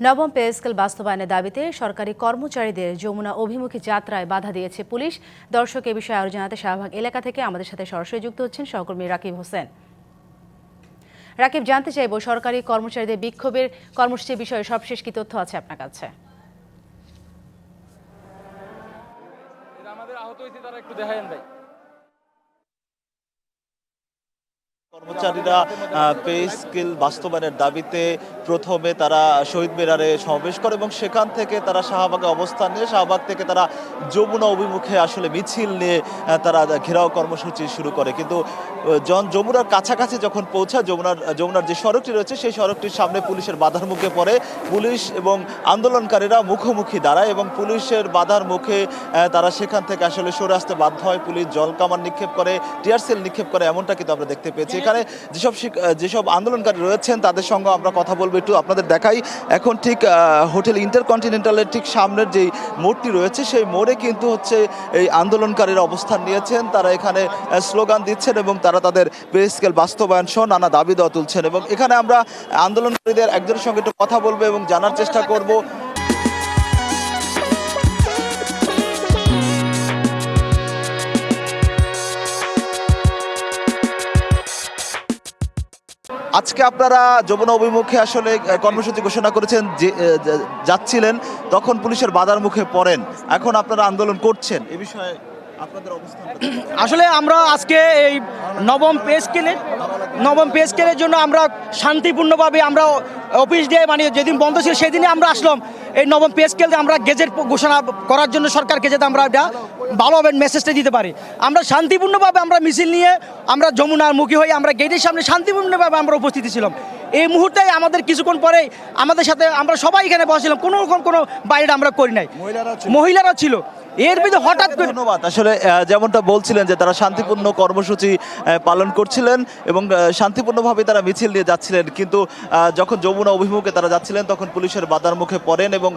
নবম pay scale বাস্তবায়নের দাবিতে সরকারি কর্মচারীদের যমুনা অভিমুখী যাত্রায় বাধা দিয়েছে পুলিশ। দর্শক এ বিষয়ে আরও জানাতে শাহবাগ এলাকা থেকে আমাদের সাথে সরাসরি যুক্ত হচ্ছেন সহকর্মী রাকিব হোসেন। রাকিব, জানতে চাইব সরকারি কর্মচারীদের বিক্ষোভের কর্মসূচির বিষয়ে সবশেষ কি তথ্য আছে আপনার কাছে? কর্মচারীরা পে স্কেল বাস্তবায়নের দাবিতে প্রথমে তারা শহীদ মিনারে সমাবেশ করে এবং সেখান থেকে তারা শাহবাগে অবস্থান নিয়ে শাহবাগ থেকে তারা যমুনা অভিমুখে আসলে মিছিল নিয়ে তারা ঘেরাও কর্মসূচি শুরু করে। কিন্তু যমুনার কাছাকাছি যখন পৌঁছায় যমুনার যে সড়কটি রয়েছে সেই সড়কটির সামনে পুলিশের বাধার মুখে পড়ে। পুলিশ এবং আন্দোলনকারীরা মুখোমুখি দাঁড়ায় এবং পুলিশের বাধার মুখে তারা সেখান থেকে আসলে সরে আসতে বাধ্য হয়। পুলিশ জলকামান নিক্ষেপ করে, টিয়ার সেল নিক্ষেপ করে, এমনটা কিন্তু আমরা দেখতে পেয়েছি। এখানে যেসব আন্দোলনকারী রয়েছেন তাদের সঙ্গে আমরা কথা বলবো, একটু আপনাদের দেখাই। এখন ঠিক হোটেল ইন্টারকন্টিনেন্টালের ঠিক সামনের যেই মোড়টি রয়েছে সেই মোড়ে কিন্তু হচ্ছে এই আন্দোলনকারীরা অবস্থান নিয়েছেন। তারা এখানে স্লোগান দিচ্ছেন এবং তারা তাদের পে স্কেল বাস্তবায়ন সহ নানা দাবি দেওয়া তুলছেন। এবং এখানে আমরা আন্দোলনকারীদের একজনের সঙ্গে একটু কথা বলবো এবং জানার চেষ্টা করব আজকে আপনারা যমুনা অভিমুখে আসলে কর্মসূচি ঘোষণা করেছেন, যে যাচ্ছিলেন তখন পুলিশের বাধার মুখে পড়েন, এখন আপনারা আন্দোলন করছেন, এ বিষয়ে আপনাদের অবস্থান? আসলে আমরা আজকে এই নবম পে স্কেলের জন্য আমরা শান্তিপূর্ণভাবে আমরা অফিস দিয়ে মানে যেদিন বন্ধ ছিল সেদিনে আমরা আসলাম এই নবম পে স্কেল আমরা গেজেট ঘোষণা করার জন্য সরকারকে যাতে আমরা এটা ভালোভাবে মেসেজটা দিতে পারি। আমরা শান্তিপূর্ণভাবে আমরা মিছিল নিয়ে আমরা যমুনার মুখী হয়ে আমরা গেটের সামনে শান্তিপূর্ণভাবে আমরা উপস্থিত ছিলাম। এই মুহূর্তে আমাদের কিছুক্ষণ পরে আমাদের সাথে আমরা সবাই এখানে বসছিলাম, কোনো রকম কোনো বাইরে আমরা করি নাই, মহিলারা ছিল। এর ভিতরে হঠাৎ করে ধন্যবাদ। আসলে যেমনটা বলছিলেন যে তারা শান্তিপূর্ণ কর্মসূচি পালন করছিলেন এবং শান্তিপূর্ণভাবে তারা মিছিল নিয়ে যাচ্ছিলেন, কিন্তু যখন যমুনা অভিমুখে তারা যাচ্ছিলেন তখন পুলিশের বাধার মুখে পড়েন এবং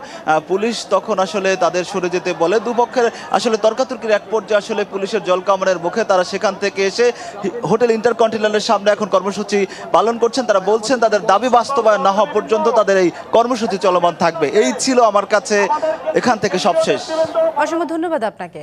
পুলিশ তখন আসলে তাদের সরে যেতে বলে। দুপক্ষের আসলে তর্কাতর্কির এক পর্যায়ে আসলে পুলিশের জলকামানের মুখে তারা সেখান থেকে এসে হোটেল ইন্টারকন্টিনেন্টালের সামনে এখন কর্মসূচি পালন করছেন। তারা বলছেন তাদের দাবি বাস্তবায়ন না হওয়া পর্যন্ত তাদের এই কর্মসূচি চলমান থাকবে। এই ছিল আমার কাছে এখান থেকে সবশেষ। অসংখ্য ধন্যবাদ আপনাকে।